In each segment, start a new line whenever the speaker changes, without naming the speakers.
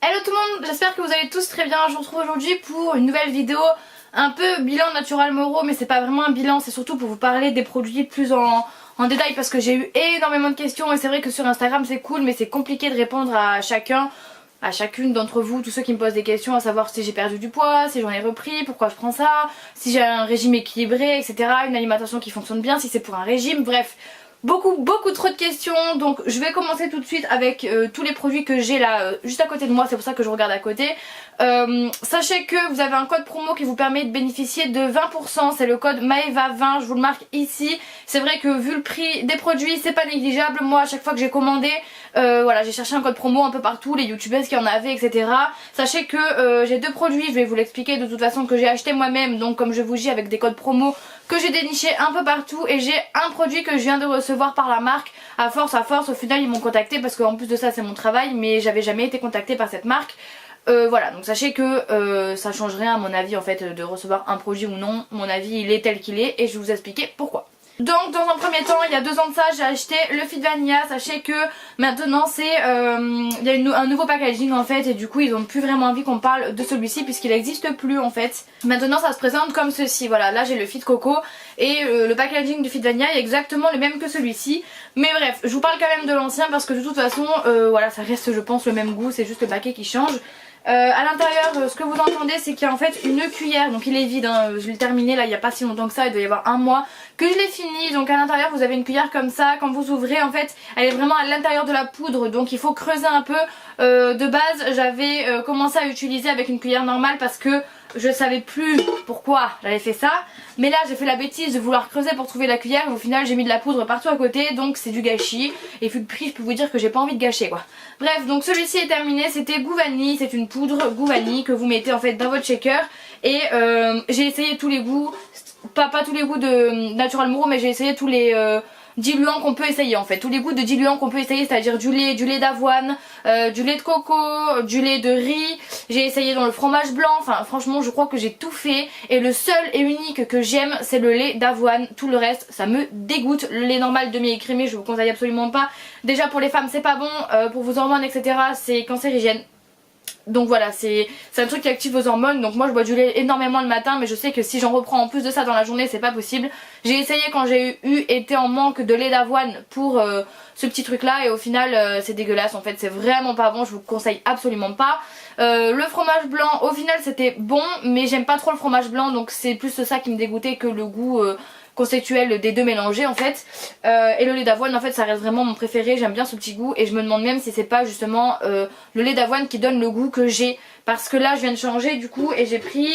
Hello tout le monde, j'espère que vous allez tous très bien. Je vous retrouve aujourd'hui pour une nouvelle vidéo un peu bilan Natural Moro, mais c'est pas vraiment un bilan, c'est surtout pour vous parler des produits plus en détail parce que j'ai eu énormément de questions et c'est vrai que sur Instagram c'est cool mais c'est compliqué de répondre à chacune d'entre vous, tous ceux qui me posent des questions, à savoir si j'ai perdu du poids, si j'en ai repris, pourquoi je prends ça, si j'ai un régime équilibré, etc. Une alimentation qui fonctionne bien, si c'est pour un régime, bref. Beaucoup trop de questions, donc je vais commencer tout de suite avec tous les produits que j'ai là juste à côté de moi, c'est pour ça que je regarde à côté. Sachez que vous avez un code promo qui vous permet de bénéficier de 20%, c'est le code Maeva20, je vous le marque ici. C'est vrai que vu le prix des produits c'est pas négligeable, moi à chaque fois que j'ai commandé, voilà, j'ai cherché un code promo un peu partout, les youtubeuses qui en avaient, etc. Sachez que j'ai deux produits, je vais vous l'expliquer de toute façon, que j'ai acheté moi-même, donc comme je vous dis avec des codes promo que j'ai déniché un peu partout, et j'ai un produit que je viens de recevoir par la marque. À force, au final ils m'ont contacté parce qu'en plus de ça c'est mon travail, mais j'avais jamais été contactée par cette marque. Voilà, donc sachez que ça change rien à mon avis en fait de recevoir un produit ou non. Mon avis il est tel qu'il est et je vais vous expliquer pourquoi. Donc dans un premier temps, il y a 2 ans de ça, j'ai acheté le Fit Vanilla. Sachez que maintenant c'est il y a un nouveau packaging en fait, et du coup ils ont plus vraiment envie qu'on parle de celui-ci puisqu'il n'existe plus en fait. Maintenant ça se présente comme ceci, voilà, là j'ai le Fit Coco et le packaging du Fit Vanilla est exactement le même que celui-ci. Mais bref, je vous parle quand même de l'ancien parce que de toute façon voilà, ça reste je pense le même goût, c'est juste le paquet qui change. À l'intérieur, ce que vous entendez, c'est qu'il y a en fait une cuillère, donc il est vide, hein. Je l'ai terminé là il n'y a pas si longtemps que ça, il doit y avoir un mois que je l'ai fini. Donc à l'intérieur vous avez une cuillère comme ça, quand vous ouvrez en fait elle est vraiment à l'intérieur de la poudre, donc il faut creuser un peu. De base j'avais commencé à utiliser avec une cuillère normale parce que je savais plus pourquoi j'avais fait ça, mais là j'ai fait la bêtise de vouloir creuser pour trouver la cuillère et au final j'ai mis de la poudre partout à côté, donc c'est du gâchis, et vu le prix je peux vous dire que j'ai pas envie de gâcher quoi. Bref, donc celui-ci est terminé, c'était goût vanille, c'est une poudre goût vanille que vous mettez en fait dans votre shaker, et j'ai essayé tous les goûts, pas tous les goûts de Natural Moro, mais j'ai essayé tous les diluants qu'on peut essayer en fait, tous les goûts de diluants qu'on peut essayer, c'est-à-dire du lait d'avoine, du lait de coco, du lait de riz, j'ai essayé dans le fromage blanc, enfin franchement je crois que j'ai tout fait, et le seul et unique que j'aime c'est le lait d'avoine, tout le reste ça me dégoûte. Le lait normal demi-écrémé je vous conseille absolument pas, déjà pour les femmes c'est pas bon, pour vos hormones etc c'est cancérigène. Donc voilà, c'est un truc qui active vos hormones, donc moi je bois du lait énormément le matin, mais je sais que si j'en reprends en plus de ça dans la journée c'est pas possible. J'ai essayé quand j'ai été en manque de lait d'avoine pour ce petit truc là, et au final c'est dégueulasse en fait, c'est vraiment pas bon, je vous conseille absolument pas. Le fromage blanc au final c'était bon, mais j'aime pas trop le fromage blanc, donc c'est plus ça qui me dégoûtait que le goût conceptuel des deux mélangés en fait. Et le lait d'avoine en fait ça reste vraiment mon préféré, j'aime bien ce petit goût, et je me demande même si c'est pas justement le lait d'avoine qui donne le goût que j'ai, parce que là je viens de changer du coup et j'ai pris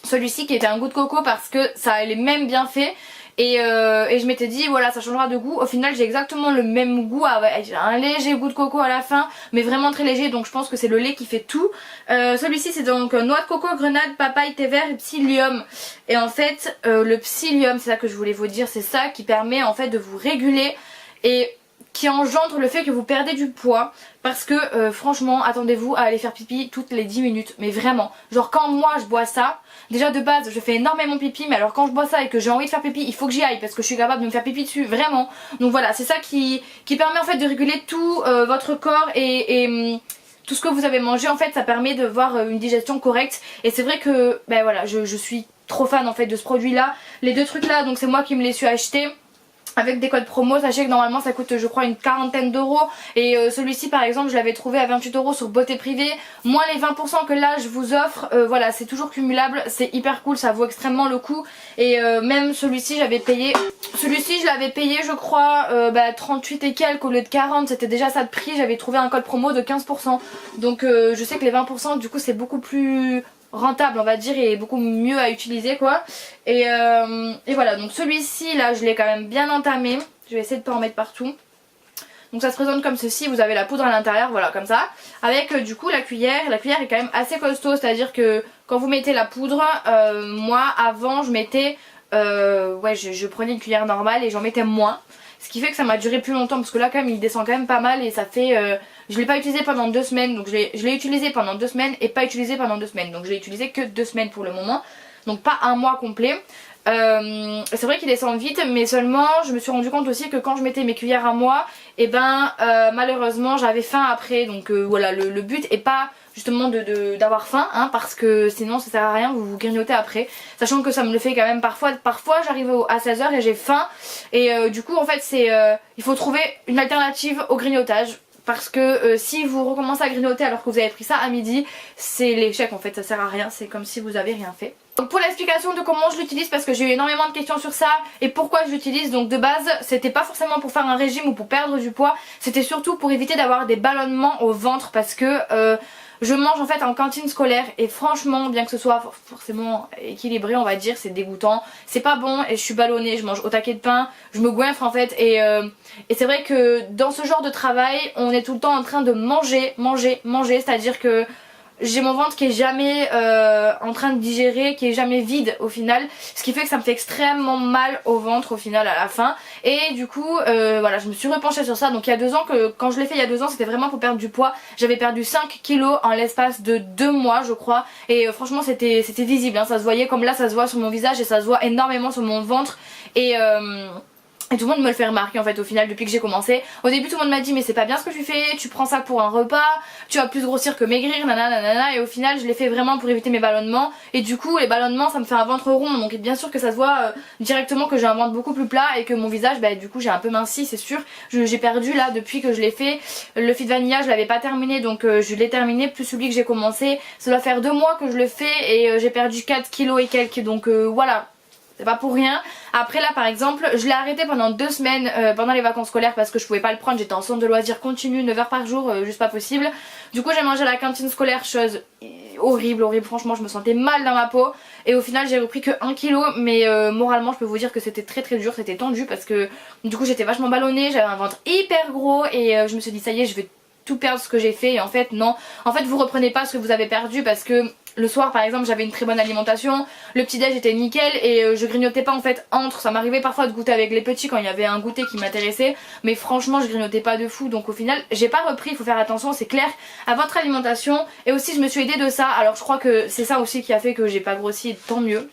celui-ci qui était un goût de coco parce que ça a les mêmes bienfaits. Et je m'étais dit voilà ça changera de goût, au final j'ai exactement le même goût, avec un léger goût de coco à la fin mais vraiment très léger, donc je pense que c'est le lait qui fait tout. Celui-ci c'est donc noix de coco, grenade, papaye, thé vert et psyllium. Et en fait le psyllium, c'est ça que je voulais vous dire, c'est ça qui permet en fait de vous réguler et qui engendre le fait que vous perdez du poids, parce que franchement attendez-vous à aller faire pipi toutes les 10 minutes, mais vraiment, genre quand moi je bois ça, déjà de base je fais énormément pipi, mais alors quand je bois ça et que j'ai envie de faire pipi il faut que j'y aille parce que je suis capable de me faire pipi dessus, vraiment. Donc voilà, c'est ça qui permet en fait de réguler tout votre corps, et tout ce que vous avez mangé en fait ça permet de voir une digestion correcte. Et c'est vrai que ben voilà, je suis trop fan en fait de ce produit là. Les deux trucs là donc c'est moi qui me les suis achetés avec des codes promo. Sachez que normalement ça coûte je crois une quarantaine d'euros, et celui-ci par exemple je l'avais trouvé à 28 euros sur Beauté Privée, moins les 20% que là je vous offre. Voilà, c'est toujours cumulable, c'est hyper cool, ça vaut extrêmement le coup. Et même celui-ci je l'avais payé je crois 38 et quelques au lieu de 40, c'était déjà ça de prix, j'avais trouvé un code promo de 15%. Donc je sais que les 20% du coup c'est beaucoup plus rentable on va dire, et beaucoup mieux à utiliser quoi. Et voilà, donc celui-ci là je l'ai quand même bien entamé, je vais essayer de pas en mettre partout. Donc ça se présente comme ceci, vous avez la poudre à l'intérieur, voilà comme ça, avec du coup la cuillère est quand même assez costaud, c'est à dire que quand vous mettez la poudre, moi avant je mettais je prenais une cuillère normale et j'en mettais moins, ce qui fait que ça m'a duré plus longtemps, parce que là quand même il descend quand même pas mal, et ça fait je l'ai pas utilisé pendant 2 semaines, donc je l'ai utilisé pendant 2 semaines et pas utilisé pendant 2 semaines, donc je l'ai utilisé que 2 semaines pour le moment, donc pas un mois complet. C'est vrai qu'il descend vite, mais seulement je me suis rendu compte aussi que quand je mettais mes cuillères à moi, et ben malheureusement j'avais faim après. Donc voilà, le but est pas justement d'avoir faim, hein, parce que sinon ça sert à rien, vous grignotez après. Sachant que ça me le fait quand même parfois j'arrive à 16h et j'ai faim. Et du coup en fait il faut trouver une alternative au grignotage. Parce que si vous recommencez à grignoter alors que vous avez pris ça à midi, c'est l'échec en fait, ça sert à rien, c'est comme si vous avez rien fait. Donc pour l'explication de comment je l'utilise, parce que j'ai eu énormément de questions sur ça et pourquoi je l'utilise, donc de base c'était pas forcément pour faire un régime ou pour perdre du poids, c'était surtout pour éviter d'avoir des ballonnements au ventre parce que je mange en fait en cantine scolaire et franchement, bien que ce soit forcément équilibré on va dire, c'est dégoûtant, c'est pas bon et je suis ballonnée, je mange au taquet de pain, je me goinfre en fait et c'est vrai que dans ce genre de travail on est tout le temps en train de manger, c'est à dire que j'ai mon ventre qui est jamais en train de digérer, qui est jamais vide au final, ce qui fait que ça me fait extrêmement mal au ventre au final à la fin. Et du coup voilà, je me suis repenchée sur ça. Donc il y a 2 ans, quand je l'ai fait il y a 2 ans, c'était vraiment pour perdre du poids. J'avais perdu 5 kilos en l'espace de 2 mois je crois. Et franchement c'était visible, hein. Ça se voyait comme là, ça se voit sur mon visage et ça se voit énormément sur mon ventre. Et tout le monde me le fait remarquer en fait au final depuis que j'ai commencé. Au début tout le monde m'a dit mais c'est pas bien ce que tu fais, tu prends ça pour un repas, tu vas plus grossir que maigrir, nanana. Et au final je l'ai fait vraiment pour éviter mes ballonnements. Et du coup les ballonnements ça me fait un ventre rond. Donc bien sûr que ça se voit directement que j'ai un ventre beaucoup plus plat et que mon visage du coup j'ai un peu minci, c'est sûr. J'ai perdu là depuis que je l'ai fait. Le Fit Vanilla je l'avais pas terminé, donc je l'ai terminé plus celui que j'ai commencé. Ça doit faire 2 mois que je le fais et j'ai perdu 4 kilos et quelques, donc voilà. C'est pas pour rien. Après là par exemple je l'ai arrêté pendant 2 semaines pendant les vacances scolaires parce que je pouvais pas le prendre, j'étais en centre de loisirs continu 9 heures par jour, juste pas possible. Du coup j'ai mangé à la cantine scolaire, chose horrible, franchement je me sentais mal dans ma peau. Et au final j'ai repris que 1 kg mais moralement je peux vous dire que c'était très dur, c'était tendu parce que du coup j'étais vachement ballonnée, j'avais un ventre hyper gros et je me suis dit ça y est je vais tout perdre ce que j'ai fait. Et en fait non, en fait vous reprenez pas ce que vous avez perdu parce que le soir par exemple j'avais une très bonne alimentation, le petit déj était nickel et je grignotais pas en fait entre, ça m'arrivait parfois de goûter avec les petits quand il y avait un goûter qui m'intéressait, mais franchement je grignotais pas de fou. Donc au final j'ai pas repris, il faut faire attention, c'est clair, à votre alimentation. Et aussi je me suis aidée de ça, alors je crois que c'est ça aussi qui a fait que j'ai pas grossi, tant mieux.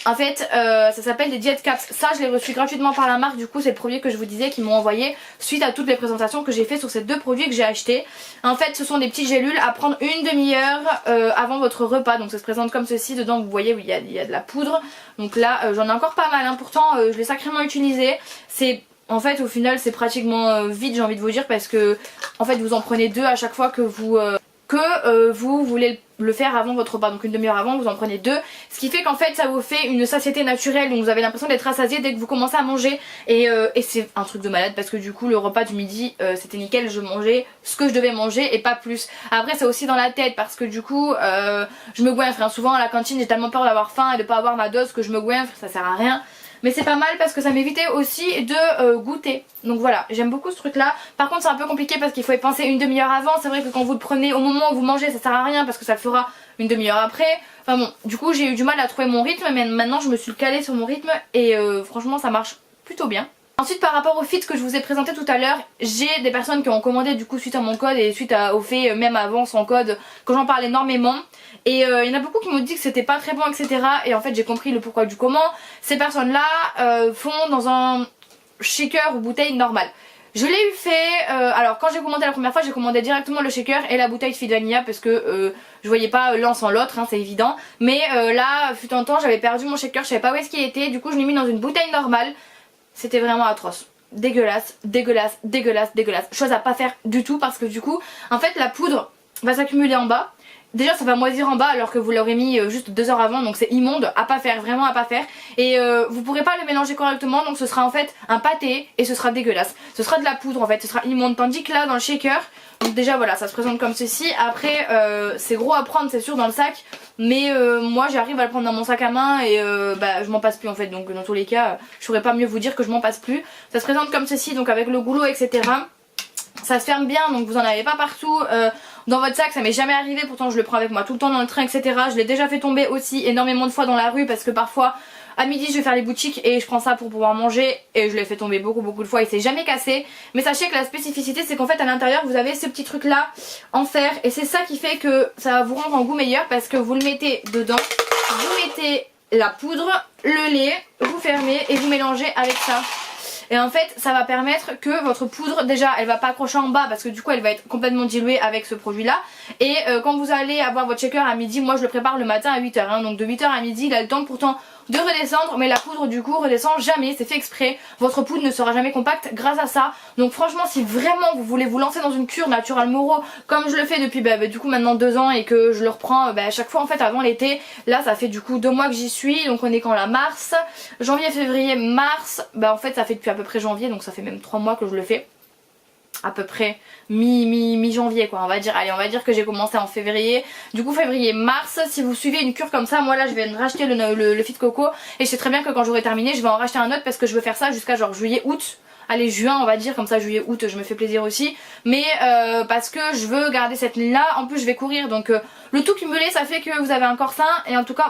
En fait ça s'appelle des Diet Caps, ça je l'ai reçu gratuitement par la marque, du coup c'est le produit que je vous disais qu'ils m'ont envoyé suite à toutes les présentations que j'ai fait sur ces 2 produits que j'ai achetés. En fait ce sont des petites gélules à prendre une demi-heure avant votre repas, donc ça se présente comme ceci. Dedans vous voyez il y a de la poudre, donc là j'en ai encore pas mal, hein. Pourtant je l'ai sacrément utilisé. C'est en fait au final c'est pratiquement vide, j'ai envie de vous dire, parce que en fait vous en prenez 2 à chaque fois que vous voulez le faire avant votre repas, donc une demi-heure avant vous en prenez 2, ce qui fait qu'en fait ça vous fait une satiété naturelle, donc vous avez l'impression d'être rassasié dès que vous commencez à manger. Et c'est un truc de malade parce que du coup le repas du midi c'était nickel, je mangeais ce que je devais manger et pas plus. Après c'est aussi dans la tête parce que du coup je me goinfre, hein. Souvent à la cantine j'ai tellement peur d'avoir faim et de pas avoir ma dose que je me goinfre, ça sert à rien. Mais c'est pas mal parce que ça m'évitait aussi de goûter. Donc voilà, j'aime beaucoup ce truc là. Par contre c'est un peu compliqué parce qu'il faut y penser une demi-heure avant. C'est vrai que quand vous le prenez au moment où vous mangez ça sert à rien parce que ça le fera une demi-heure après. Enfin bon, du coup j'ai eu du mal à trouver mon rythme, mais maintenant je me suis calée sur mon rythme et franchement ça marche plutôt bien. Ensuite par rapport au fit que je vous ai présenté tout à l'heure, j'ai des personnes qui ont commandé du coup suite à mon code et suite au fait même avant sans code que j'en parle énormément. Et il y en a beaucoup qui m'ont dit que c'était pas très bon etc. Et en fait j'ai compris le pourquoi du comment. Ces personnes là font dans un shaker ou bouteille normale. Je l'ai eu fait, alors quand j'ai commandé la première fois j'ai commandé directement le shaker et la bouteille de Fit Vanilla parce que je voyais pas l'un sans l'autre, hein, c'est évident. Mais là fut un temps j'avais perdu mon shaker, je savais pas où est-ce qu'il était, du coup je l'ai mis dans une bouteille normale. C'était vraiment atroce, dégueulasse, dégueulasse, dégueulasse, dégueulasse. Chose à pas faire du tout parce que du coup en fait la poudre va s'accumuler en bas. Déjà ça va moisir en bas alors que vous l'aurez mis juste 2 heures avant, donc c'est immonde, à pas faire, vraiment à pas faire. Et vous pourrez pas le mélanger correctement, donc ce sera en fait un pâté et ce sera dégueulasse. Ce sera de la poudre en fait, ce sera immonde. Tandis que là dans le shaker, donc déjà voilà ça se présente comme ceci. Après c'est gros à prendre c'est sûr dans le sac, mais moi j'arrive à le prendre dans mon sac à main et je m'en passe plus en fait. Donc dans tous les cas je pourrais pas mieux vous dire que je m'en passe plus. Ça se présente comme ceci, donc avec le goulot etc. Ça se ferme bien donc vous en avez pas partout dans votre sac, ça m'est jamais arrivé, pourtant je le prends avec moi tout le temps dans le train etc. Je l'ai déjà fait tomber aussi énormément de fois dans la rue parce que parfois à midi je vais faire les boutiques et je prends ça pour pouvoir manger et je l'ai fait tomber beaucoup de fois et c'est jamais cassé. Mais sachez que la spécificité c'est qu'en fait à l'intérieur vous avez ce petit truc là en fer et c'est ça qui fait que ça va vous rendre un goût meilleur parce que vous le mettez dedans, vous mettez la poudre, le lait, vous fermez et vous mélangez avec ça. Et en fait ça va permettre que votre poudre, déjà elle va pas accrocher en bas parce que du coup elle va être complètement diluée avec ce produit là. Et quand vous allez avoir votre shaker à midi, moi je le prépare le matin à 8h hein, donc de 8h à midi il a le temps pourtant de redescendre, mais la poudre du coup redescend jamais, c'est fait exprès. Votre poudre ne sera jamais compacte grâce à ça. Donc franchement si vraiment vous voulez vous lancer dans une cure Natural Moro comme je le fais depuis du coup maintenant 2 ans et que je le reprends à chaque fois en fait avant l'été, là ça fait du coup 2 mois que j'y suis, donc on est quand là, mars, janvier, février, mars, en fait ça fait depuis à peu près janvier, donc ça fait même 3 mois que je le fais. À peu près mi-janvier quoi, on va dire. Allez, on va dire que j'ai commencé en février. Du coup février, mars, si vous suivez une cure comme ça, moi là je vais me racheter le Fit Coco. Et je sais très bien que quand j'aurai terminé je vais en racheter un autre parce que je veux faire ça jusqu'à genre juillet, août. Allez, juin on va dire, comme ça juillet, août je me fais plaisir aussi. Mais parce que je veux garder cette ligne là, en plus je vais courir. Donc le tout cumulé ça fait que vous avez un corps sain. Et en tout cas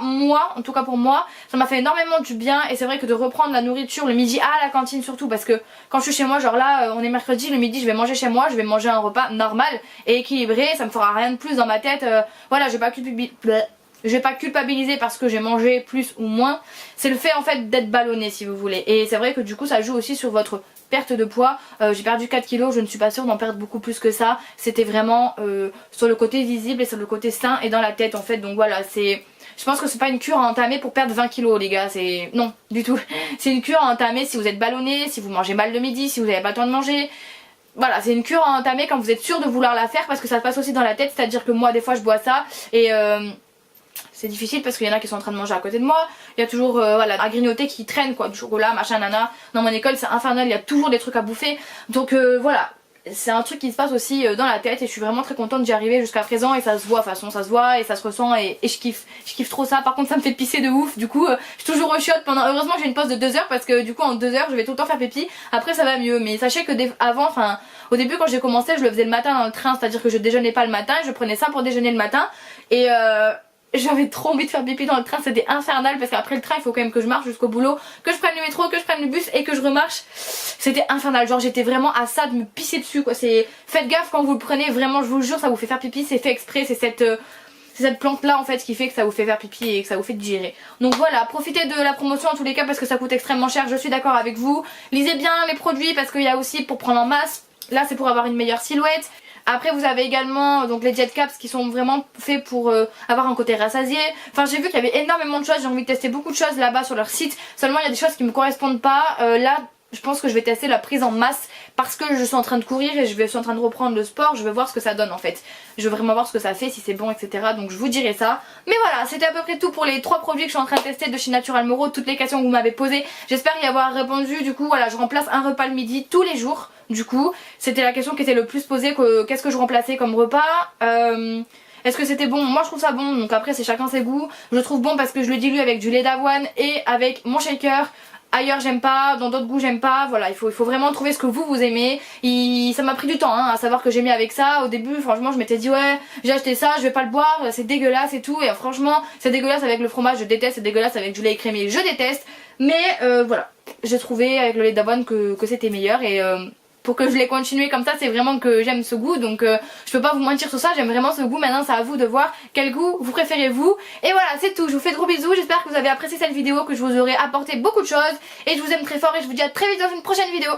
pour moi, ça m'a fait énormément du bien. Et c'est vrai que de reprendre la nourriture le midi à la cantine surtout, parce que quand je suis chez moi, genre là on est mercredi, le midi je vais manger chez moi, je vais manger un repas normal et équilibré. Ça me fera rien de plus dans ma tête, voilà, je vais pas culpabiliser parce que j'ai mangé plus ou moins. C'est le fait en fait d'être ballonné si vous voulez. Et c'est vrai que du coup ça joue aussi sur votre perte de poids. J'ai perdu 4 kilos, je ne suis pas sûre d'en perdre beaucoup plus que ça. C'était vraiment sur le côté visible et sur le côté sain et dans la tête en fait. Donc voilà, je pense que c'est pas une cure à entamer pour perdre 20 kilos les gars, non du tout. C'est une cure à entamer si vous êtes ballonné, si vous mangez mal le midi, si vous n'avez pas le temps de manger. Voilà, c'est une cure à entamer quand vous êtes sûr de vouloir la faire parce que ça se passe aussi dans la tête. C'est à dire que moi des fois je bois ça et c'est difficile parce qu'il y en a qui sont en train de manger à côté de moi. Il y a toujours voilà, à grignoter qui traîne quoi, du chocolat, machin, nana. Dans mon école c'est infernal, il y a toujours des trucs à bouffer. Donc voilà, c'est un truc qui se passe aussi dans la tête et je suis vraiment très contente d'y arriver jusqu'à présent. Et ça se voit, de toute façon ça se voit et ça se ressent et je kiffe trop ça. Par contre ça me fait pisser de ouf, du coup je suis toujours au chiottes pendant, heureusement que j'ai une pause de 2 heures parce que du coup en 2 heures je vais tout le temps faire pipi. Après ça va mieux, mais sachez que avant, enfin au début quand j'ai commencé je le faisais le matin dans le train, c'est à dire que je déjeunais pas le matin, je prenais ça pour déjeuner le matin et j'avais trop envie de faire pipi dans le train, c'était infernal parce qu'après le train il faut quand même que je marche jusqu'au boulot, que je prenne le métro, que je prenne le bus et que je remarche. C'était infernal, genre j'étais vraiment à ça de me pisser dessus quoi. Faites gaffe quand vous le prenez, vraiment je vous le jure ça vous fait faire pipi, c'est fait exprès, c'est cette plante là en fait qui fait que ça vous fait faire pipi et que ça vous fait digérer. Donc voilà, profitez de la promotion en tous les cas parce que ça coûte extrêmement cher, je suis d'accord avec vous. Lisez bien les produits parce qu'il y a aussi pour prendre en masse, là c'est pour avoir une meilleure silhouette. Après vous avez également donc les jet caps qui sont vraiment faits pour avoir un côté rassasié. Enfin j'ai vu qu'il y avait énormément de choses, j'ai envie de tester beaucoup de choses là-bas sur leur site. Seulement il y a des choses qui me correspondent pas. Là je pense que je vais tester la prise en masse parce que je suis en train de courir et je suis en train de reprendre le sport. Je veux voir ce que ça donne en fait. Je veux vraiment voir ce que ça fait, si c'est bon etc. Donc je vous dirai ça. Mais voilà, c'était à peu près tout pour les 3 produits que je suis en train de tester de chez Natural Moro. Toutes les questions que vous m'avez posées, j'espère y avoir répondu. Du coup voilà, je remplace un repas le midi tous les jours. Du coup c'était la question qui était le plus posée, qu'est-ce que je remplaçais comme repas. Est-ce que c'était bon? Moi je trouve ça bon, donc après c'est chacun ses goûts. Je trouve bon parce que je le dilue avec du lait d'avoine et avec mon shaker. Ailleurs j'aime pas, dans d'autres goûts j'aime pas, voilà, il faut vraiment trouver ce que vous aimez. Ça m'a pris du temps à savoir que j'ai mis avec ça. Au début franchement je m'étais dit ouais j'ai acheté ça, je vais pas le boire, c'est dégueulasse et tout. Et franchement c'est dégueulasse avec le fromage, je déteste, c'est dégueulasse avec du lait écrémé, je déteste. Mais voilà, j'ai trouvé avec le lait d'avoine que c'était meilleur et pour que je l'ai continué comme ça c'est vraiment que j'aime ce goût. Donc je peux pas vous mentir sur ça, j'aime vraiment ce goût. Maintenant c'est à vous de voir quel goût vous préférez vous. Et voilà c'est tout, je vous fais de gros bisous, j'espère que vous avez apprécié cette vidéo, que je vous aurai apporté beaucoup de choses. Et je vous aime très fort et je vous dis à très vite dans une prochaine vidéo.